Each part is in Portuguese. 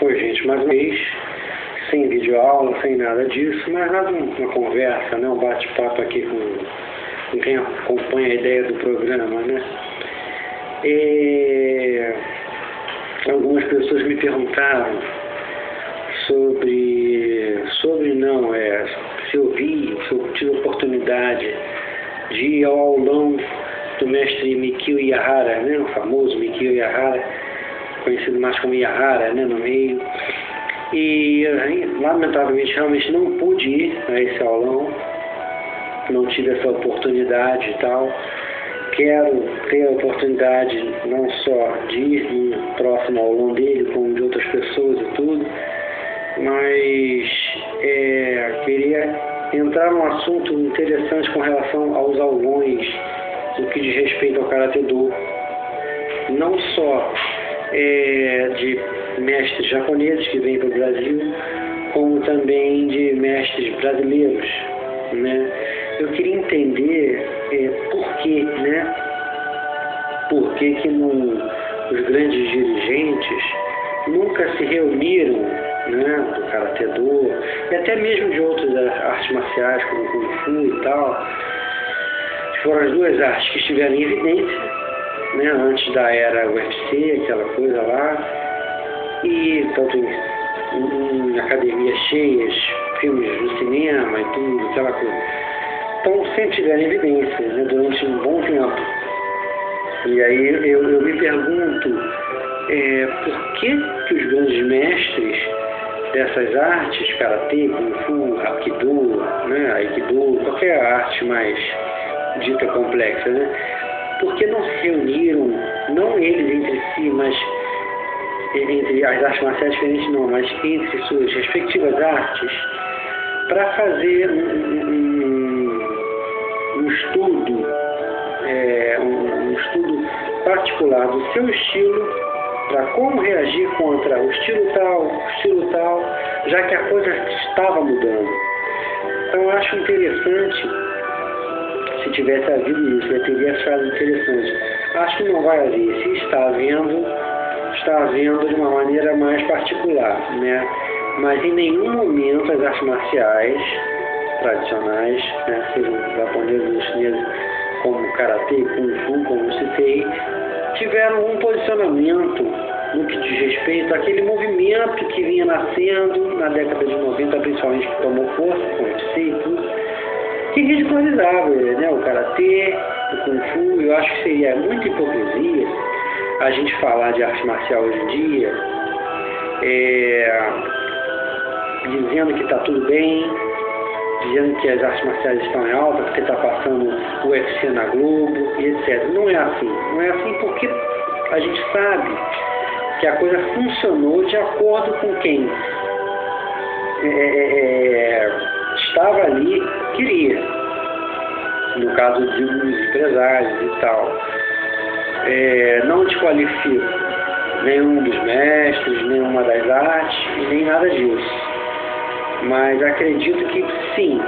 Oi, gente, mais uma vez, sem videoaula, sem nada disso, mas nada, uma conversa, né? Um bate-papo aqui com quem acompanha a ideia do programa, né? Algumas pessoas me perguntaram se eu tive a oportunidade de ir ao aulão do mestre Mikio Ihara, né? O famoso Mikio Ihara, conhecido mais como Ihara, né, no meio. E lamentavelmente realmente não pude ir a esse aulão, não tive essa oportunidade e tal. Quero ter a oportunidade não só de ir no próximo aulão dele, como de outras pessoas e tudo, mas queria entrar num assunto interessante com relação aos aulões no que diz respeito ao Karatê Do, não só de mestres japoneses que vêm para o Brasil, como também de mestres brasileiros, né? Eu queria entender por que, né? Por que os grandes dirigentes nunca se reuniram, né, do Karatê Do, e até mesmo de outras artes marciais, como o Kung Fu e tal. Foram as duas artes que estiveram em evidência, né, antes da era UFC, aquela coisa lá, e tanto em academias cheias, filmes no cinema e tudo, aquela coisa. Então sempre tiveram em evidência, né, durante um bom tempo. E aí eu me pergunto por que os grandes mestres dessas artes, Karatê, Kung Fu, Hapkido, né, Aikido, qualquer arte mais dita complexa, né? Por que não se reuniram, não eles entre si, mas entre as artes marciais diferentes não, mas entre suas respectivas artes, para fazer um estudo, um estudo particular do seu estilo, para como reagir contra o estilo tal, já que a coisa estava mudando. Então eu acho interessante, se tivesse havido isso, eu teria achado interessante. Acho que não vai haver. Se está havendo de uma maneira mais particular, né? Mas em nenhum momento as artes marciais tradicionais, né, sejam japoneses ou chineses, como Karatê, Kung Fu, como eu citei, tiveram um posicionamento no que diz respeito àquele movimento que vinha nascendo na década de 90, principalmente, que tomou força com o UFC e tudo, que ridicularizava, né, o Karatê, o Kung Fu. Eu acho que seria muita hipocrisia a gente falar de arte marcial hoje em dia, dizendo que está tudo bem, dizendo que as artes marciais estão em alta porque está passando o UFC na Globo e etc. Não é assim. Não é assim porque a gente sabe que a coisa funcionou de acordo com quem estava ali, queria. No caso de uns empresários e tal. Não desqualifico nenhum dos mestres, nenhuma das artes e nem nada disso. Mas acredito que sim,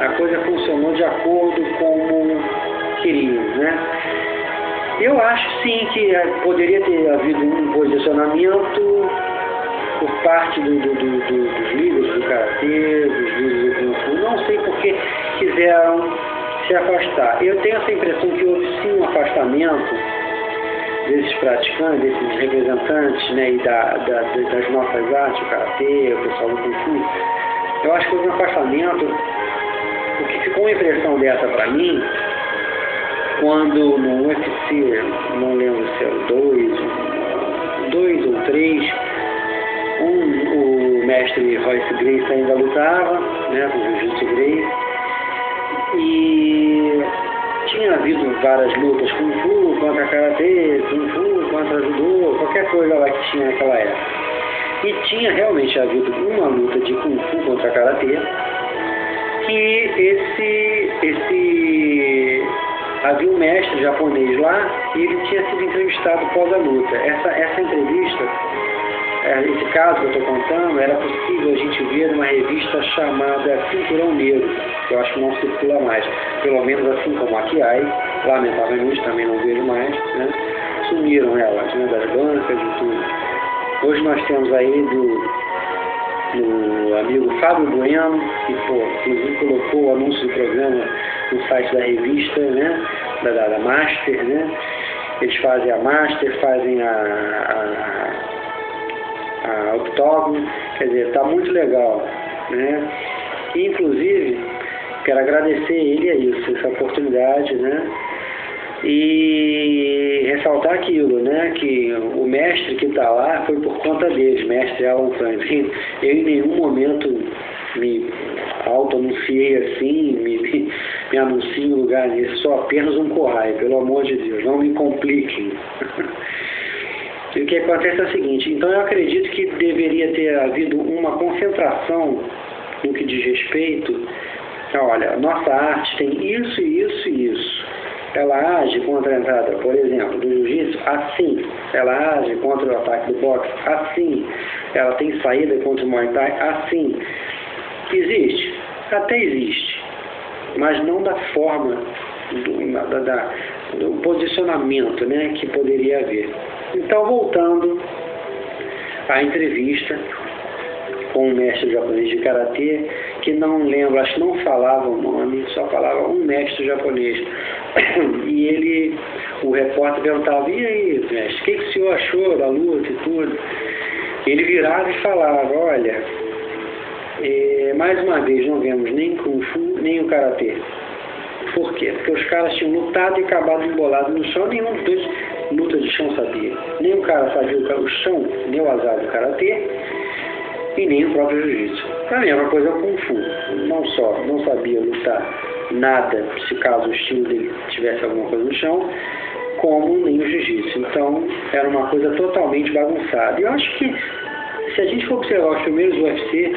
a coisa funcionou de acordo como queriam, né? Eu acho sim que poderia ter havido um posicionamento por parte dos líderes do Karatê, dos líderes do Kung Fu. Não sei por que quiseram se afastar. Eu tenho essa impressão que houve sim um afastamento desses praticantes, desses representantes, né, e das nossas artes, o Karatê, o pessoal do Kung Fu. Eu acho que houve um afastamento, porque ficou uma impressão dessa para mim, quando no UFC, não lembro se era dois ou três, o mestre Royce Gracie ainda lutava, né, com o Jiu-Jitsu Gracie, e tinha havido várias lutas Kung Fu contra Karatê, Kung Fu contra Judô, qualquer coisa lá que tinha naquela época. E tinha realmente havido uma luta de Kung Fu contra Karatê, que havia um mestre japonês lá e ele tinha sido entrevistado após a luta. Essa entrevista, esse caso que eu estou contando, era possível a gente ver numa revista chamada Cinturão Negro, que eu acho que não circula mais, pelo menos assim como a Kiai, lamentavelmente também não vejo mais, né? Sumiram elas, né, das bancas e tudo. Hoje nós temos aí do amigo Fábio Bueno, que inclusive colocou o anúncio do programa no site da revista, né, da Master, né? Eles fazem a Master, fazem a Octógono, quer dizer, está muito legal, né? E, inclusive, quero agradecer ele a isso, essa oportunidade, né? E ressaltar aquilo, né? Que o mestre que está lá foi por conta deles, mestre Alan Franklin. Eu em nenhum momento me auto-anunciei assim, me anuncio em lugar nisso, sou apenas um coraia, pelo amor de Deus, não me compliquem. E o que acontece é o seguinte, então eu acredito que deveria ter havido uma concentração no que diz respeito, olha, a nossa arte tem isso, isso e isso. Ela age contra a entrada, por exemplo, do jiu-jitsu, assim. Ela age contra o ataque do boxe, assim. Ela tem saída contra o Muay Thai, assim. Existe? Até existe. Mas não da forma, do posicionamento, né, que poderia haver. Então, voltando à entrevista com um mestre japonês de karatê, que não lembro, acho que não falava o nome, só falava um mestre japonês. E o repórter perguntava, e aí, mestre, o que o senhor achou da luta e tudo? Ele virava e falava, olha, mais uma vez não vemos nem Kung Fu, nem o karatê. Por quê? Porque os caras tinham lutado e acabado embolado no chão, nenhum dos dois luta de chão sabia. Nem o cara sabia o chão, nem o azar do karatê, e nem o próprio jiu-jitsu. A mesma coisa com o Kung Fu. Não sabia lutar nada, se caso o estilo dele tivesse alguma coisa no chão, como nem o jiu-jitsu. Então, era uma coisa totalmente bagunçada. E eu acho que, se a gente for observar os primeiros UFC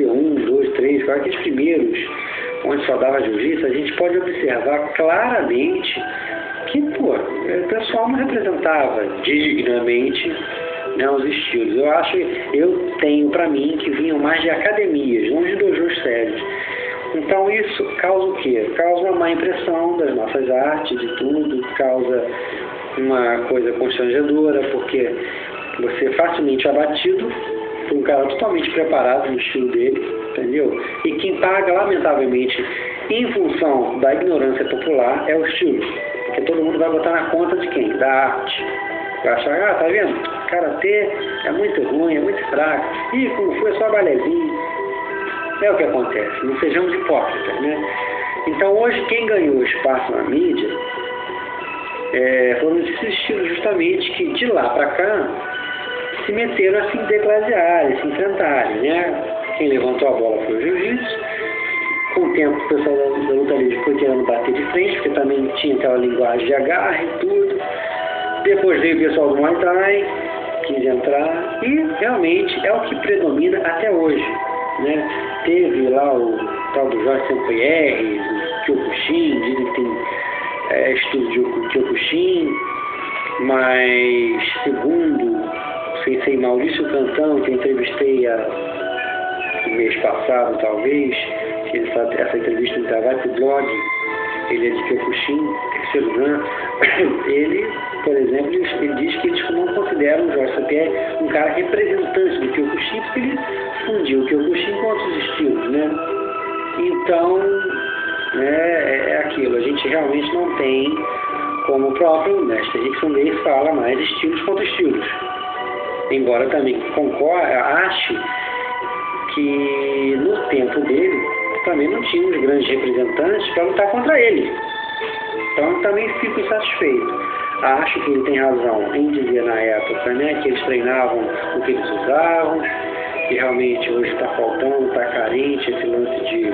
1, 2, 3, aqueles primeiros, onde só dava jiu-jitsu, a gente pode observar claramente que, o pessoal não representava dignamente, né, os estilos. Eu tenho para mim que vinham mais de academias, não de dojos sérios. Então isso causa o quê? Causa uma má impressão das nossas artes, de tudo, causa uma coisa constrangedora, porque você é facilmente abatido por um cara totalmente preparado no estilo dele, entendeu? E quem paga, lamentavelmente, em função da ignorância popular, é o estilo. Porque todo mundo vai botar na conta de quem? Da arte. Vai achar, tá vendo? Karatê é muito ruim, é muito fraco. Ih, Kung Fu é só balezinho. É o que acontece, não sejamos hipócritas, né? Então hoje quem ganhou espaço na mídia foram esses estilos justamente que de lá para cá se meteram a se degladiarem, se enfrentarem, né? Quem levantou a bola foi o jiu-jitsu. Com o tempo o pessoal da luta livre foi querendo bater de frente, porque também tinha aquela linguagem de agarre e tudo. Depois veio o pessoal do Muay Thai, quis entrar, e realmente é o que predomina até hoje, né? Teve lá o tal do Jorge Sampaio, do Kyokushin, dizem que tem estudo de Kyokushin, mas segundo o sensei Maurício Cantão, que eu entrevistei no mês passado, talvez, essa entrevista ainda vai para o blog, ele é de Kyokushin, terceiro dan, ele, por exemplo, ele diz que eles não consideram o Jorge Sampaio um cara representante do Kyokushin, porque ele fundiu o Kyokushin com outros estilos, né? Então, é aquilo, a gente realmente não tem, como o próprio mestre Rickson Leigh fala, mais estilos contra estilos. Embora também ache que no tempo dele também não tínhamos grandes representantes para lutar contra ele. Então eu também fico insatisfeito. Acho que ele tem razão em dizer na época, né, que eles treinavam o que eles usavam, que realmente hoje está faltando, está carente esse lance de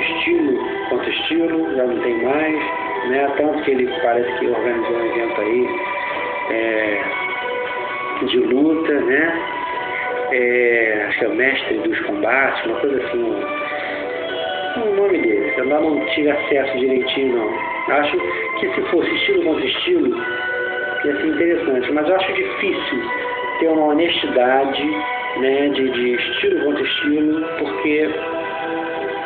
estilo contra estilo, já não tem mais, né? Tanto que ele parece que organizou um evento aí de luta, né? Acho que é o mestre dos combates, uma coisa assim, o nome dele, eu não tive acesso direitinho não. Acho que se fosse estilo contra estilo, ia ser interessante, mas eu acho difícil ter uma honestidade, né, de estilo contra estilo, porque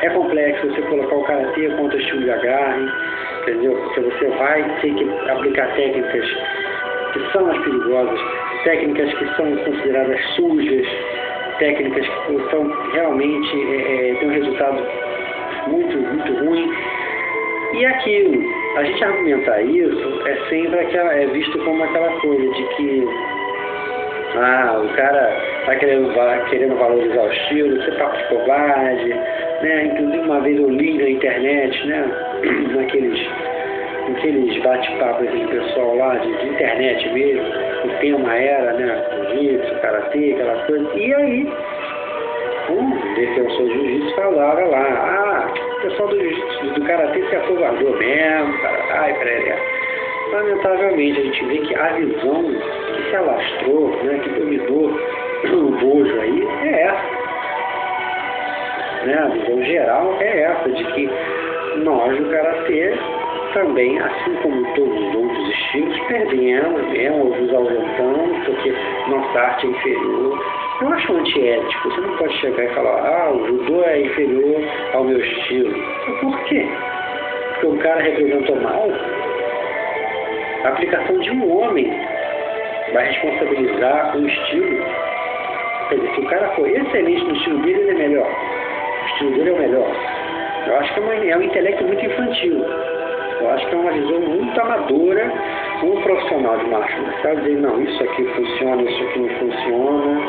é complexo você colocar o karatê contra estilo de agarre, entendeu? Porque você vai ter que aplicar técnicas que são as perigosas, técnicas que são consideradas sujas, técnicas que são realmente têm um resultado muito, muito ruim. E aquilo, a gente argumentar isso é sempre visto como aquela coisa de que o cara está querendo valorizar o estilo, isso é papo de covarde, né? Inclusive uma vez eu li na internet, né? Naqueles bate-papos de pessoal lá de internet mesmo, o tema era, né? Jiu-jitsu, karatê, aquela coisa. E aí, um defensor do jiu-jitsu falava lá, o pessoal do jiu-jitsu, do karatê se acovardou mesmo, cara, Lamentavelmente, a gente vê que a visão que se alastrou, né, que dominou o bojo aí, é essa. Né? A visão geral é essa, de que nós do karatê também, assim como todos os outros estilos, perdemos, nos ausentamos, porque nossa arte é inferior. Eu acho antiético. Você não pode chegar e falar, o judô é inferior ao meu estilo. Por quê? Porque o cara representou mal. A aplicação de um homem vai responsabilizar o estilo. Quer dizer, se o cara for excelente no estilo dele, ele é melhor. O estilo dele é o melhor. Eu acho que é um intelecto muito infantil. Eu acho que é uma visão muito amadora. Um profissional de arte marcial dizer, não, isso aqui funciona, isso aqui não funciona.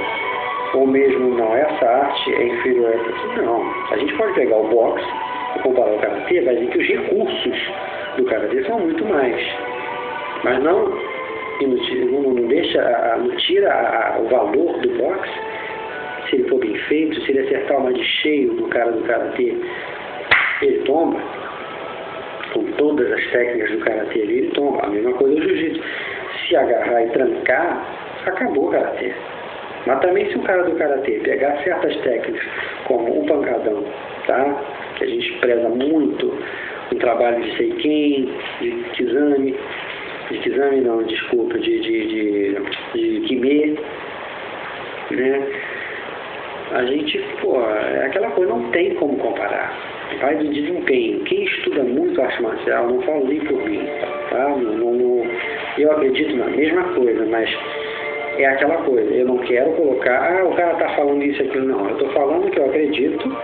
Ou mesmo, não, essa arte é inferior a essa. Não. A gente pode pegar o boxe e comparar o karatê, vai dizer que os recursos do karatê são muito mais. Mas não tira o valor do boxe. Se ele for bem feito, se ele acertar uma de cheio no cara do karatê, ele tomba. Com todas as técnicas do karatê ali, ele tomba. A mesma coisa do jiu-jitsu. Se agarrar e trancar, acabou o karatê. Mas também se o cara do karatê pegar certas técnicas, como o pancadão, tá? Que a gente preza muito, o trabalho de Seiken, de Kizami, de Kime, né? A gente, é aquela coisa, não tem como comparar. Vai do desempenho. Quem estuda muito arte marcial, não falo nem por mim, tá? Eu acredito na mesma coisa, mas é aquela coisa, eu não quero colocar, o cara tá falando isso e aquilo, não. Eu tô falando que eu acredito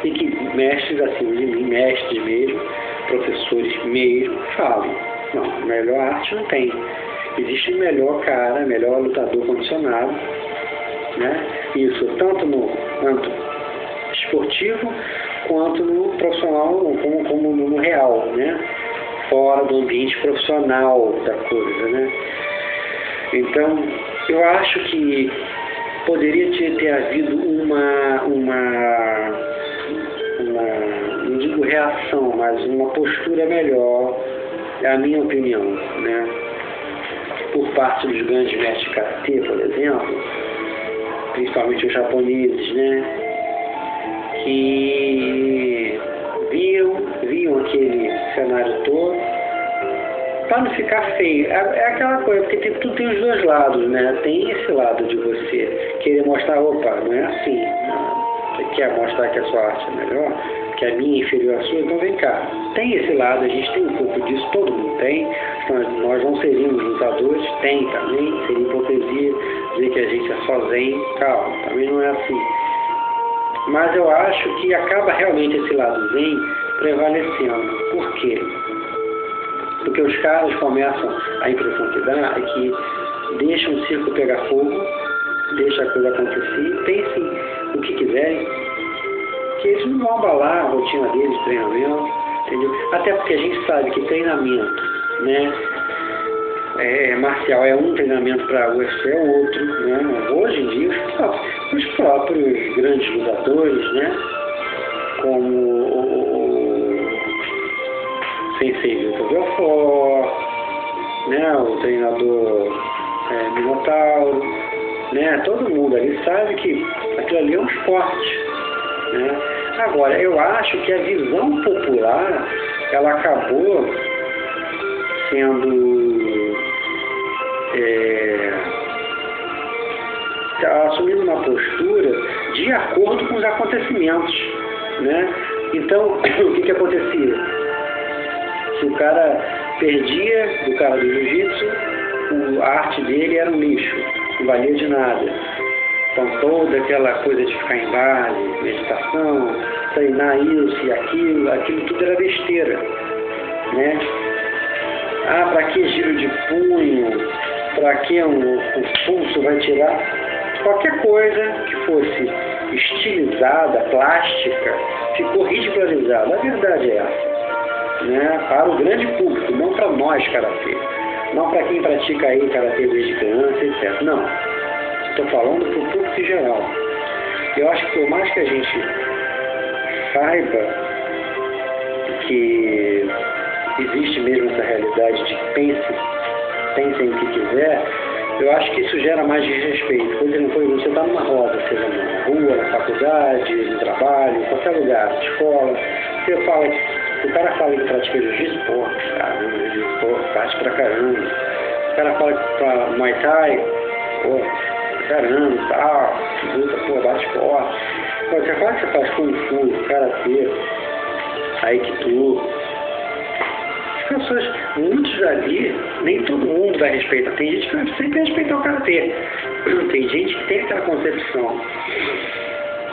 e que mestres acima de mim, mestres mesmo, professores mesmo, falam. Não, melhor arte não tem. Existe o melhor cara, melhor lutador condicionado, né? Isso tanto no âmbito esportivo quanto no profissional, como no real, né? Fora do ambiente profissional da coisa, né? Então, eu acho que poderia ter havido uma não digo reação, mas uma postura melhor, é a minha opinião, né? Por parte dos grandes mestres de karatê, por exemplo, principalmente os japoneses, né? Que viam aquele cenário todo, para não ficar feio. É aquela coisa, porque tudo tem os dois lados, né? Tem esse lado de você querer mostrar, opa, não é assim. Você quer mostrar que a sua arte é melhor, que a minha é inferior à sua, então vem cá. Tem esse lado, a gente tem um pouco disso, todo mundo tem. Nós não seríamos lutadores, tem também, seria hipocrisia dizer que a gente é só zen, calma, também não é assim. Mas eu acho que acaba realmente esse lado zen prevalecendo. Por quê? Porque os caras começam, a impressão que dá é que deixam o circo pegar fogo, deixam a coisa acontecer, pensem o que quiserem, que eles não vão abalar a rotina deles de treinamento, entendeu? Até porque a gente sabe que treinamento, né, marcial é um, treinamento para o UFC é outro, né? Hoje em dia os próprios grandes lutadores, né, como o Sensei Vitor Belfort, né, o treinador Minotauro, né, todo mundo ali sabe que aquilo ali é um esporte, né? Agora, eu acho que a visão popular, ela acabou sendo assumindo uma postura de acordo com os acontecimentos, né? Então, o que acontecia? Se o cara perdia do cara do jiu-jitsu, a arte dele era um lixo, não valia de nada. Então toda aquela coisa de ficar em base, meditação, treinar isso e aquilo tudo era besteira, né? Ah, para que giro de punho? Para que o pulso vai tirar? Qualquer coisa que fosse estilizada, plástica, ficou ridicularizada. A verdade é essa, né? Para o grande público, não para nós, karatê. Não para quem pratica aí karatê desde criança, etc. Não. Estou falando para o público em geral. Eu acho que por mais que a gente saiba que existe mesmo essa realidade de pensem o que quiser, eu acho que isso gera mais desrespeito. Por exemplo, você está numa roda, seja na rua, na faculdade, no trabalho, em qualquer lugar, na escola, você fala, o cara fala que pratica jiu-jitsu, pô, caramba, bate pra caramba. O cara fala que pra Muay Thai, pô, caramba, tal, luta, pô, bate forte. Você fala que você faz Kung Fu, Karatê, Aikido. As pessoas, muitos ali, nem todo mundo vai respeitar. Tem gente que vai sempre respeitar o Karatê. Tem gente que tem aquela concepção.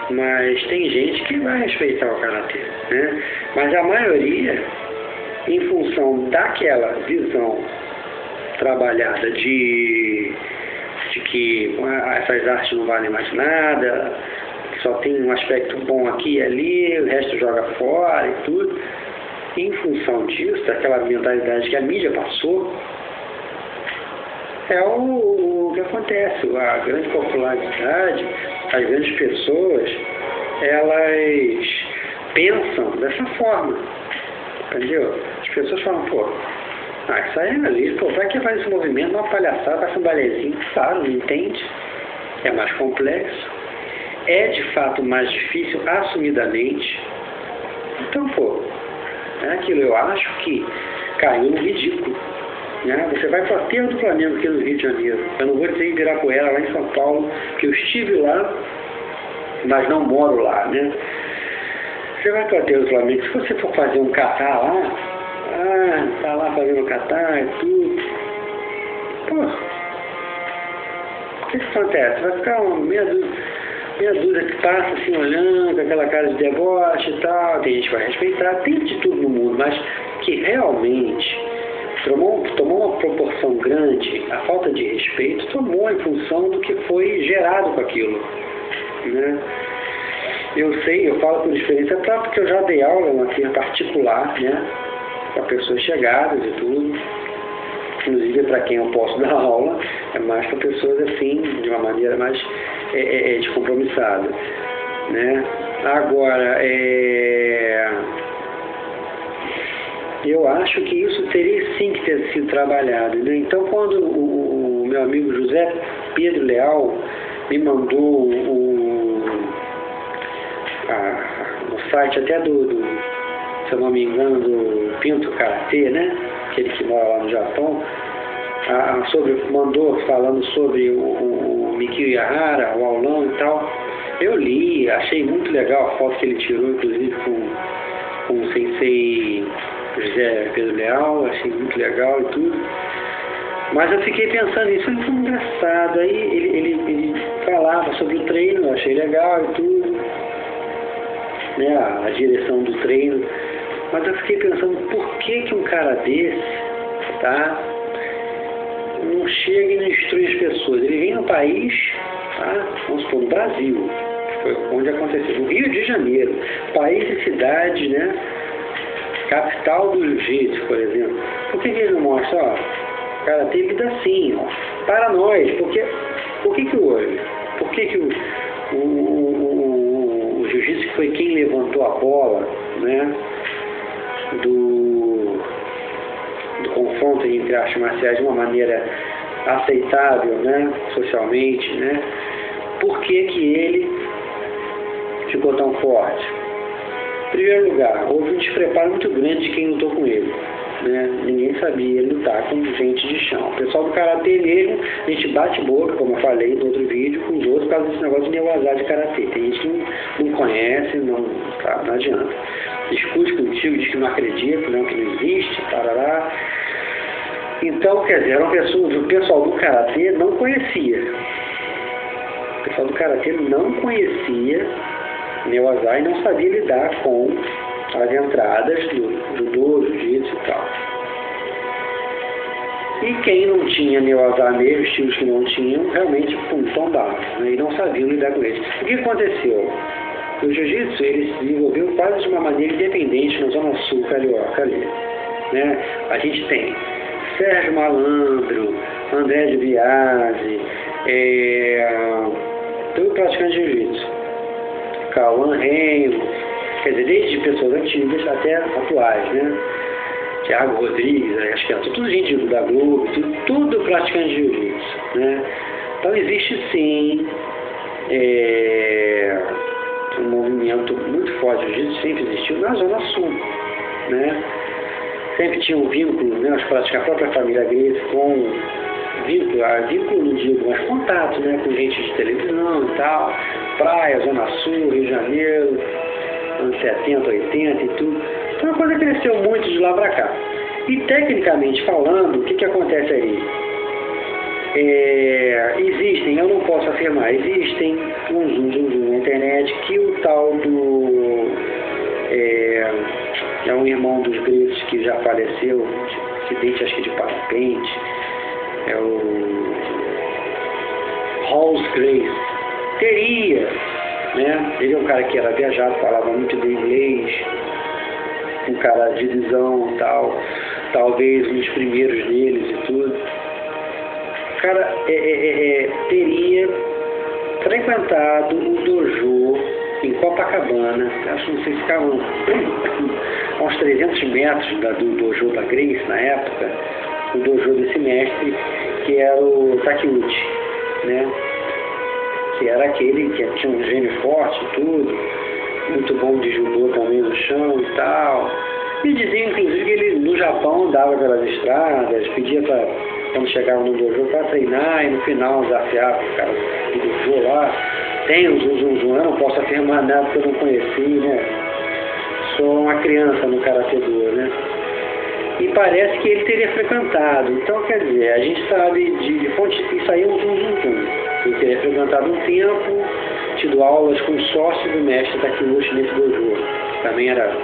Mas tem gente que vai respeitar o Karatê, né? Mas a maioria, em função daquela visão trabalhada de que essas artes não valem mais nada, que só tem um aspecto bom aqui e ali, o resto joga fora e tudo. Em função disso, daquela mentalidade que a mídia passou, é o que acontece. A grande popularidade, as grandes pessoas, elas pensam dessa forma, entendeu? As pessoas falam, pô, isso aí é ali, pô, vai que faz esse movimento, uma palhaçada, faz um balezinho, claro, não entende, é mais complexo, é de fato mais difícil, assumidamente. Então, pô, é aquilo, eu acho que caiu no ridículo, né? Você vai para o aterro do Flamengo aqui no Rio de Janeiro, eu não vou dizer em Ibirapuera, lá em São Paulo, que eu estive lá, mas não moro lá, né? Você vai para o aterro do Flamengo, se você for fazer um catar lá, tá lá fazendo catar e tudo, pô, o que acontece? Vai ficar meia dúzia que passa assim olhando, com aquela cara de deboche e tal, tem gente que vai respeitar, tem de tudo no mundo, mas que realmente tomou uma proporção grande, a falta de respeito tomou em função do que foi gerado com aquilo, né? Eu sei, eu falo por experiência própria, porque eu já dei aula numa firma particular, né, para pessoas chegadas e tudo. Inclusive, para quem eu posso dar aula, é mais para pessoas assim, de uma maneira mais descompromissada, né? Agora, eu acho que isso teria sim que ter sido trabalhado, né? Então, quando o meu amigo José Pedro Leal me mandou no site até se eu não me engano, do Pinto Karatê, né? Aquele que mora lá no Japão, mandou falando sobre o Mikio Yahara, o aulão e tal. Eu li, achei muito legal a foto que ele tirou, inclusive com o sensei José Pedro Leal, achei muito legal e tudo. Mas eu fiquei pensando nisso, foi muito engraçado. Aí ele falava sobre o treino, eu achei legal e tudo, né, a direção do treino. Mas eu fiquei pensando, por que um cara desse, tá, não chega e não instrui as pessoas? Ele vem no país, tá, vamos supor, no Brasil, que foi onde aconteceu, no Rio de Janeiro, país e cidade, né, capital do jiu-jitsu, por exemplo. Por que ele não mostra, ó, cara, tem vida assim, ó, para nós, por que hoje? Por que o jiu-jitsu foi quem levantou a bola, né, do confronto entre artes marciais de uma maneira aceitável, né, socialmente, né? Por que ele ficou tão forte? Em primeiro lugar, houve um despreparo muito grande de quem lutou com ele, né? Ninguém sabia lutar com gente de chão. O pessoal do karatê mesmo, a gente bate boca, como eu falei no outro vídeo, com os outros por causa desse negócio de neuazar de karatê. Tem gente que não conhece, não adianta. Discute contigo, diz que não acredita, não, que não existe, tarará. Então, quer dizer, o pessoal do Karatê não conhecia. O pessoal do Karatê não conhecia Neowazá e não sabia lidar com as entradas do Judô, Jiu-Jitsu e tal. E quem não tinha Neowazá mesmo, estilos que não tinham, realmente tombava, né? E não sabiam lidar com eles. O que aconteceu? O Jiu-Jitsu ele se desenvolveu quase de uma maneira independente na Zona Sul carioca ali, né? A gente tem Sérgio Malandro, André de Biasi, todo praticante de Jiu-Jitsu, Cauã Reino, quer dizer, desde pessoas antigas até atuais, né? Thiago Rodrigues, acho que é tudo gente da Globo, tudo praticante de Jiu-Jitsu, né? Então existe sim um movimento muito forte de Jiu-Jitsu, sempre existiu na Zona Sul, né? Sempre tinha um vínculo, né? A própria família Gracie com vínculo não digo, mas contato, né? Com gente de televisão e tal, praia, Zona Sul, Rio de Janeiro, anos 70, 80 e tudo. Então a coisa cresceu muito de lá para cá. E tecnicamente falando, o que acontece aí? Existem, eu não posso afirmar, existem um na internet que o tal do é um irmão dos Gracie que já faleceu, acidente acho que de parapente, é o Halls Gracie, teria, né? Ele é um cara que era viajado, falava muito bem inglês, um cara de visão e tal, talvez um dos primeiros deles e tudo. O cara teria frequentado o dojo em Copacabana, acho que não sei se ficava a uns 300 metros do dojo da Gracie na época, o dojo desse mestre, que era o Takeuchi, né? Que era aquele que tinha um gênio forte e tudo, muito bom de judô também no chão e tal. E diziam, inclusive, que ele no Japão andava pelas estradas, pedia para, quando chegava no dojo, para treinar e no final desafiava o cara do dojo lá. Tem um zum, eu não posso afirmar nada porque eu não conheci, né? Sou uma criança no Karatê-do, né? E parece que ele teria frequentado. Então, quer dizer, a gente sabe de fonte, isso aí é um zum. Ele teria frequentado um tempo, tido aulas com o sócio do mestre Takeuchi nesse dojo. Também era,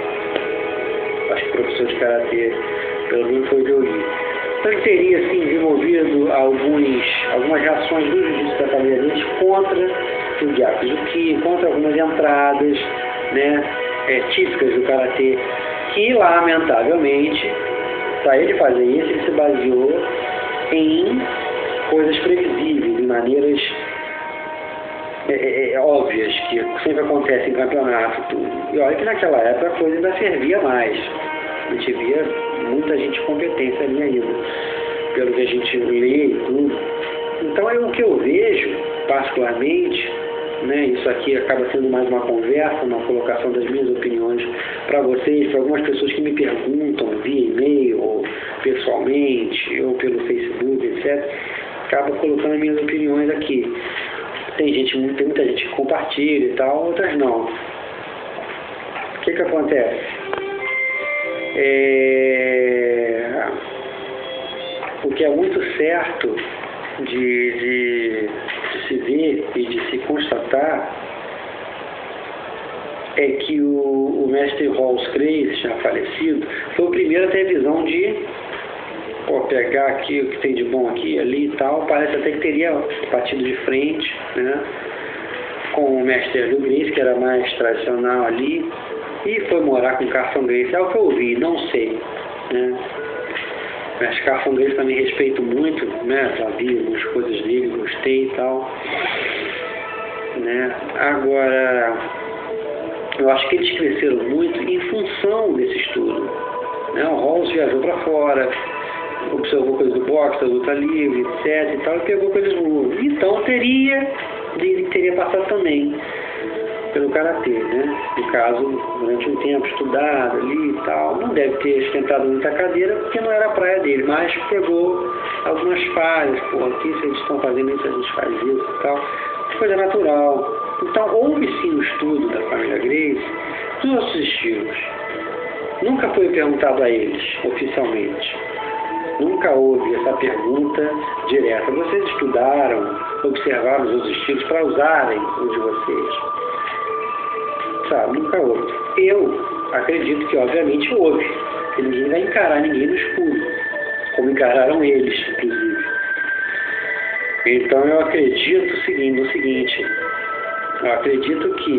acho que professor de Karatê, pelo menos foi o que eu li. Então ele teria, assim, desenvolvido algumas reações do Jiu-Jitsu da família deles contra o Gyakuzuki, contra algumas entradas, né, típicas do Karatê, que, lamentavelmente, para ele fazer isso, ele se baseou em coisas previsíveis, em maneiras óbvias, que sempre acontece em campeonato. Tudo. E olha que naquela época a coisa ainda servia mais. A gente via muita gente de competência ali ainda, pelo que a gente lê e tudo. Então é o que eu vejo, particularmente, né, isso aqui acaba sendo mais uma conversa, uma colocação das minhas opiniões para vocês, para algumas pessoas que me perguntam via e-mail, ou pessoalmente, ou pelo Facebook, etc. Acabo colocando as minhas opiniões aqui. Tem muita gente que compartilha e tal, outras não. O que acontece? O que é muito certo de se ver e de se constatar é que o mestre Halls Gracie, já falecido, foi o primeiro a ter a visão de pegar aqui o que tem de bom aqui, ali e tal. Parece até que teria batido de frente, né, com o mestre Hélio Gracie, que era mais tradicional ali, e foi morar com o Carson Gracie. É o que eu ouvi, não sei, né. Mas Carson Gracie também respeito muito, né, já vi algumas coisas dele, gostei e tal, né. Agora, eu acho que eles cresceram muito em função desse estudo, né. O Halls viajou para fora, observou coisas do boxe, da luta livre, etc. e tal, e pegou coisas boas. Então teria passado também pelo Karatê, né? No caso, durante um tempo estudado ali e tal. Não deve ter esquentado muita cadeira, porque não era a praia dele, mas pegou algumas falhas. Pô, aqui se eles estão fazendo isso, a gente faz isso e tal. Coisa natural. Então houve sim o estudo da família Gracie dos nossos estilos. Nunca foi perguntado a eles, oficialmente. Nunca houve essa pergunta direta. Vocês estudaram, observaram os outros estilos para usarem os de vocês? Sabe, nunca houve. Eu acredito que, obviamente, houve. Que ninguém vai encarar ninguém no escuro, como encararam eles, inclusive. Então, eu acredito no seguinte. Eu acredito que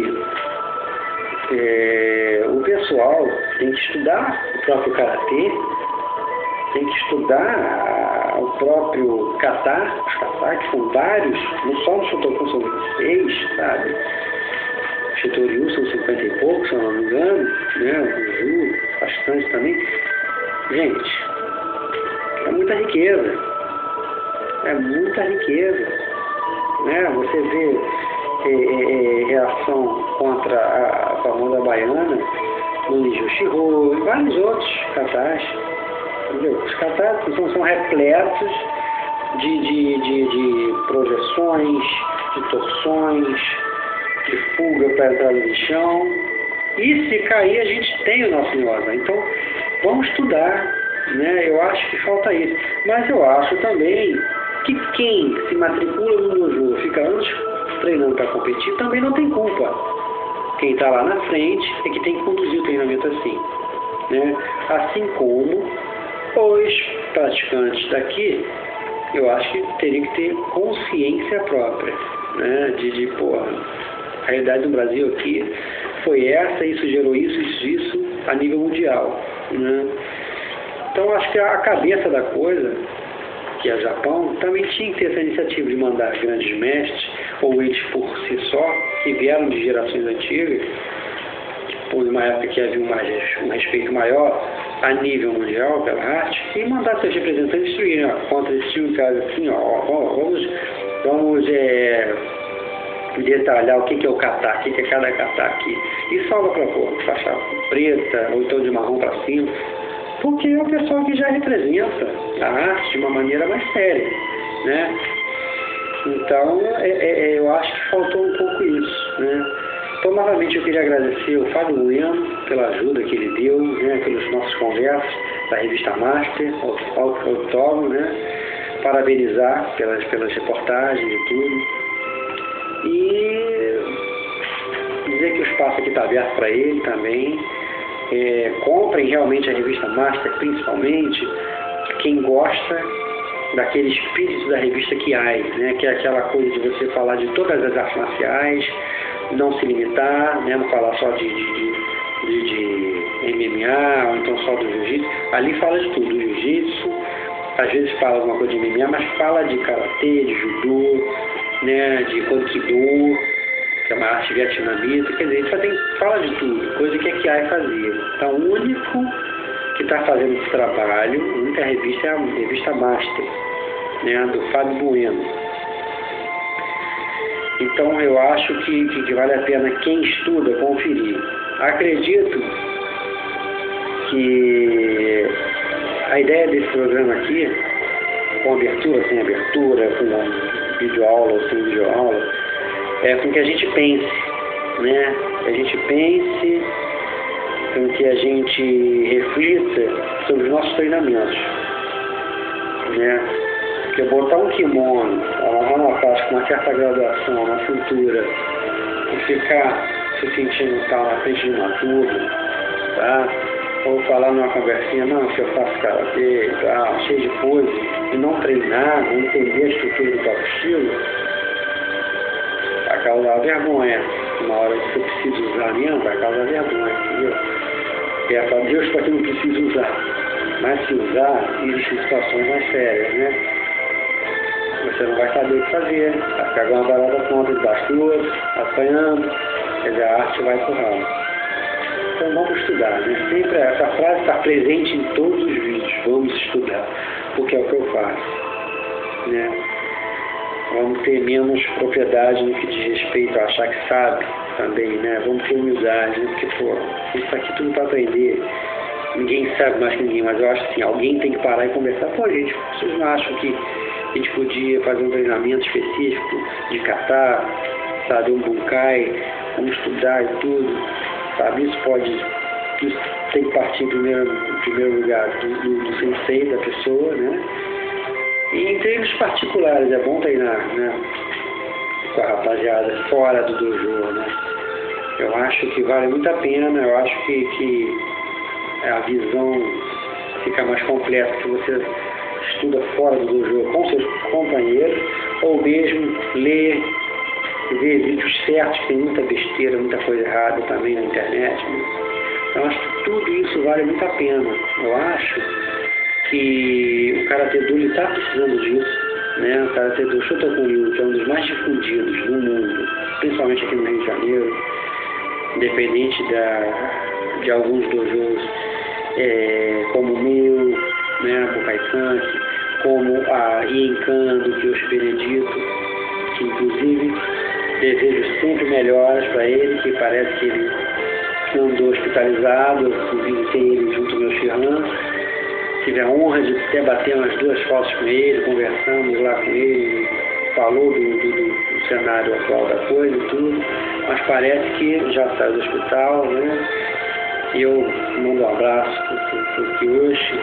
o pessoal tem que estudar o próprio karatê, tem que estudar o próprio kata, os kata, que são vários, não só no Shotokan são 26, sabe? O Shitoryu são 50 e poucos, se eu não me engano, né? O Ju, bastante também. Gente, é muita riqueza. É muita riqueza. Né? Você vê reação contra a famosa baiana no Nijō Shihō e vários outros katas. Entendeu? Os katas são repletos de projeções, de torções, de fuga para entrar no chão. E se cair, a gente tem o nosso Nyoza. Então, vamos estudar. Né? Eu acho que falta isso. Mas eu acho também que quem se matricula no dojo fica anos treinando para competir também não tem culpa. Quem está lá na frente é que tem que conduzir o treinamento assim. Né? Assim como os praticantes daqui, eu acho que teriam que ter consciência própria. Né? A realidade do Brasil aqui foi essa, isso gerou isso a nível mundial. Né? Então, acho que a cabeça da coisa, que é o Japão, também tinha que ter essa iniciativa de mandar grandes mestres, ou eles por si só, que vieram de gerações antigas, por uma época que havia um respeito maior a nível mundial pela arte, e mandar seus representantes instruírem, contra esse tipo de caso assim, vamos detalhar o que é o kata, o que é cada kata aqui, e salva para faixa preta, ou então de marrom para cima, porque é o pessoal que já representa a arte de uma maneira mais séria, né? Então, eu acho que faltou um pouco isso, né? Então, novamente, eu queria agradecer ao Fábio Bueno pela ajuda que ele deu, né, pelas nossas conversas da revista Master, autógrafo, né? Parabenizar pelas reportagens e tudo. E dizer que o espaço aqui está aberto para ele também. Comprem realmente a revista Master, principalmente quem gosta daquele espírito da revista Kiai, né? Que é aquela coisa de você falar de todas as artes marciais, não se limitar, né? Não falar só de MMA, ou então só do jiu-jitsu. Ali fala de tudo, do jiu-jitsu, às vezes fala alguma coisa de MMA, mas fala de karatê, de judô, né? De kokido, que é uma arte vietnamita, quer dizer, a gente fala de tudo, coisa que a Kiai fazia. Então, o único que está fazendo esse trabalho, a única revista é a revista Master, né, do Fábio Bueno. Então, eu acho que vale a pena quem estuda conferir. Acredito que a ideia desse programa aqui, com abertura, sem abertura, com videoaula ou sem videoaula, é com que a gente pense, né? Que a gente pense, com que a gente reflita sobre os nossos treinamentos, né? Porque botar um kimono, uma faixa com uma certa graduação na cintura e ficar se sentindo tal na frente de uma turma, tá? Ou falar numa conversinha, não, que eu faço karatê e tal, cheio de coisa, e não treinar, não entender a estrutura do próprio estilo, vai causar vergonha. Na hora que você precisa usar mesmo, vai causar vergonha, entendeu? Peça a Deus para que não precise usar. Mas se usar, existem situações mais sérias, né? Você não vai saber o que fazer, vai ficar com uma barata contra debaixo do outro, apanhando, quer dizer, a arte vai pro ramo. Então vamos estudar, né? Sempre essa frase está presente em todos os vídeos, vamos estudar, porque é o que eu faço, né? Vamos ter menos propriedade no que diz respeito a achar que sabe também, né? Vamos ter humildade, né? Porque, pô, isso aqui tudo para aprender. Ninguém sabe mais que ninguém, mas eu acho assim, alguém tem que parar e conversar. Pô, gente, vocês não acham que a gente podia fazer um treinamento específico de kata, sabe, um bunkai, vamos estudar e tudo, sabe? Isso pode isso tem que partir em primeiro lugar do sensei, da pessoa, né? E em treinos particulares, é bom treinar, né? Com a rapaziada fora do dojo, né? Eu acho que vale muito a pena, eu acho que a visão fica mais completa se você estuda fora do dojo com seus companheiros, ou mesmo ler, ver vídeos certos, tem muita besteira, muita coisa errada também na internet, né? Então acho que tudo isso vale muito a pena. Eu acho que o Karatê Do está precisando disso, né? O Karatê Do Shotokan-ryu, que é um dos mais difundidos no mundo, principalmente aqui no Rio de Janeiro, independente de alguns dojos como o meu, né, a Bukai-Sanki, como a Ienkan do Kyoshi Benedito, que inclusive desejo sempre melhoras para ele, que parece que ele andou hospitalizado, eu visitei ele junto ao meu Shihan, tive a honra de até bater umas 2 fotos com ele, conversamos lá com ele, falou do cenário atual da coisa e tudo, mas parece que já saiu do hospital, né? E eu mando um abraço para o Kyoshi,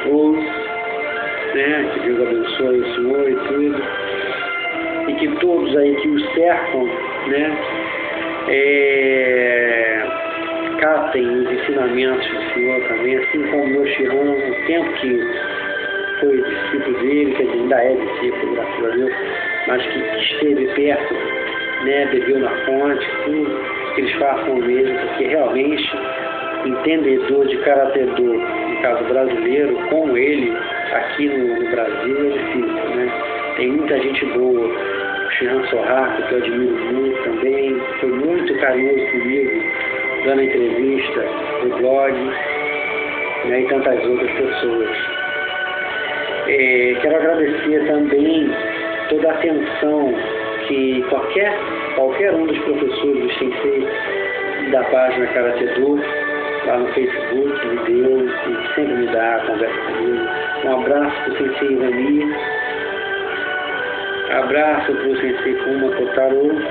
né? Que Deus abençoe o senhor e tudo, e que todos aí que o cercam, né? Catem os ensinamentos do senhor também, assim como o meu Shihan, o tempo que foi discípulo dele, quer dizer, ainda é discípulo, graças a Deus, mas que esteve perto, né, bebeu na fonte, tudo, que eles façam o mesmo, porque realmente, entendedor de Karatê Do, no caso brasileiro, como ele, aqui no Brasil, é difícil, né? Tem muita gente boa, o Shihan Sohaka, que eu admiro muito também, foi muito carinhoso comigo, dando entrevista no blog, né, e tantas outras pessoas. Quero agradecer também toda a atenção que qualquer um dos professores do Sensei da página Karatê Do, lá no Facebook, me deu e sempre me dá, conversa comigo. Um abraço para o Sensei Ivani, abraço para o Sensei Kuma Kotaro,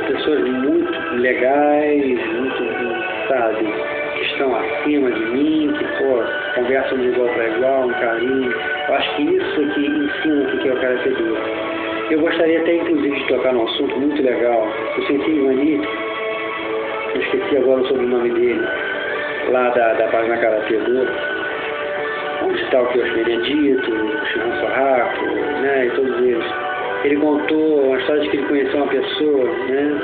pessoas muito legais, muito, sabe, que estão acima de mim, que, conversam de igual para igual, um carinho. Eu acho que isso aqui ensina o que é o Karatê Do. Eu gostaria até, inclusive, de tocar num assunto muito legal. O Sensei Ivani, eu esqueci agora o sobrenome dele, lá da página Karatê Do, onde está o Kyoshi Benedito, o Shihan Sohaka, né, e todos eles. Ele contou uma história de que ele conheceu uma pessoa, né,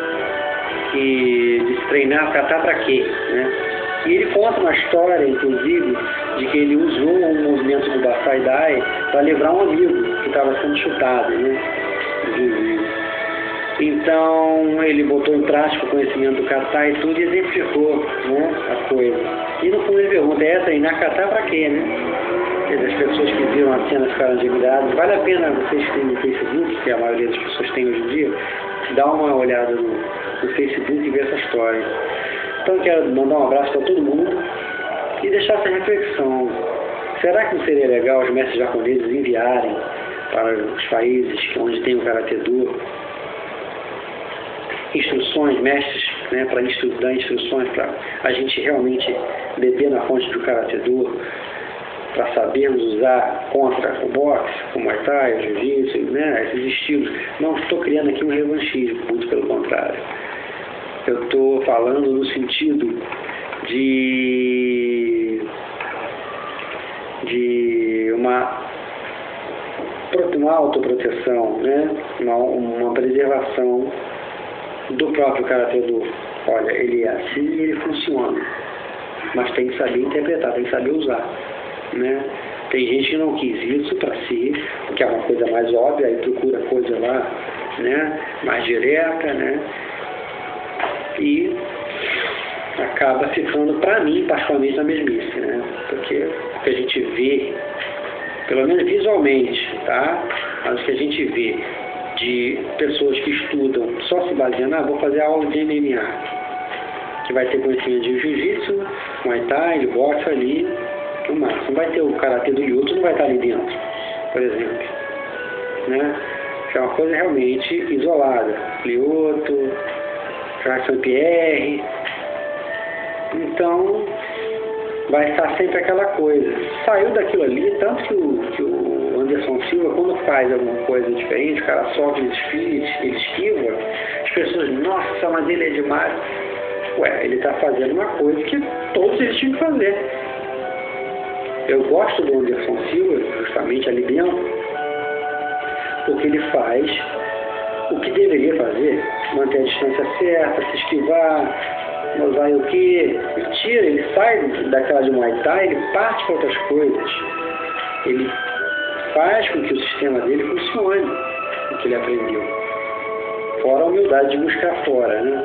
que disse treinar, catar para quê, né? E ele conta uma história, inclusive, de que ele usou um movimento do Basai Dai para livrar um amigo que estava sendo chutado, né? Então, ele botou em prática o conhecimento do kata e tudo e exemplificou, né, a coisa. E no fundo ele pergunta, treinar kata para quê, né? As pessoas que viram a cena ficaram admiradas. Vale a pena vocês que têm no Facebook, que a maioria das pessoas tem hoje em dia, dar uma olhada no Facebook e ver essa história. Então quero mandar um abraço para todo mundo e deixar essa reflexão. Será que não seria legal os mestres japoneses enviarem para os países onde tem o Karatê Do instruções, mestres, né, para dar instruções para a gente realmente beber na fonte do Karatê Do, para sabermos usar contra o boxe, o Muay Thai, o Jiu-Jitsu, né, esses estilos. Não estou criando aqui um revanchismo, muito pelo contrário. Eu estou falando no sentido de uma autoproteção, né, uma preservação do próprio Karatê Do. Olha, ele é assim e ele funciona, mas tem que saber interpretar, tem que saber usar, né? Tem gente que não quis isso para si, porque é uma coisa mais óbvia, aí procura coisa lá, né, mais direta, né, e acaba ficando, para mim, particularmente, na mesmice, né, porque o que a gente vê, pelo menos visualmente, tá, mas o que a gente vê de pessoas que estudam só se baseando, vou fazer aula de MMA, que vai ter conhecimento de Jiu-Jitsu, Muay Thai, de boxe ali, no máximo. Vai ter o Karatê do Lyoto, não vai estar ali dentro, por exemplo, né? Que é uma coisa realmente isolada. Lyoto, Saint-Pierre. Então, vai estar sempre aquela coisa. Saiu daquilo ali, tanto que o Anderson Silva, quando faz alguma coisa diferente, o cara solta ele esquiva, as pessoas, nossa, mas ele é demais. Ué, ele está fazendo uma coisa que todos eles tinham que fazer. Eu gosto do Anderson Silva, justamente ali dentro, porque ele faz o que deveria fazer, manter a distância certa, se esquivar, não vai o quê? Ele sai daquela de Muay Thai, ele parte para outras coisas. Ele faz com que o sistema dele funcione, o que ele aprendeu. Fora a humildade de buscar fora, né?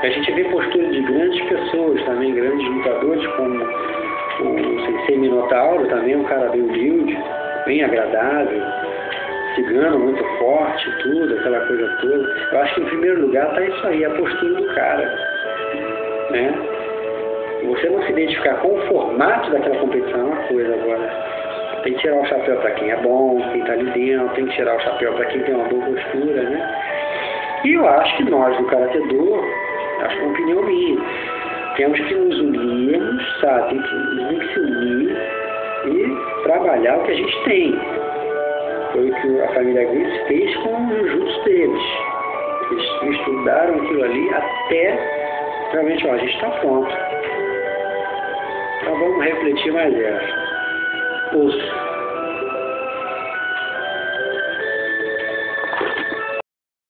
A gente vê postura de grandes pessoas também, grandes lutadores, como o Sensei Minotauro, também um cara bem humilde, bem agradável, cigano, muito forte, tudo, aquela coisa toda. Eu acho que em primeiro lugar está isso aí, a postura do cara, né? Você não se identificar com o formato daquela competição é uma coisa. Agora tem que tirar o chapéu para quem é bom, quem está ali dentro, tem que tirar o chapéu para quem tem uma boa postura, né? E eu acho que nós do Karatê Do, acho que é uma opinião minha, temos que nos unirmos, sabe? Tem que se unir e trabalhar o que a gente tem. Foi o que a família Gracie fez com o jiu-jitsu deles. Eles estudaram aquilo ali até realmente, ó, a gente está pronto. Então vamos refletir mais essa. Ouça.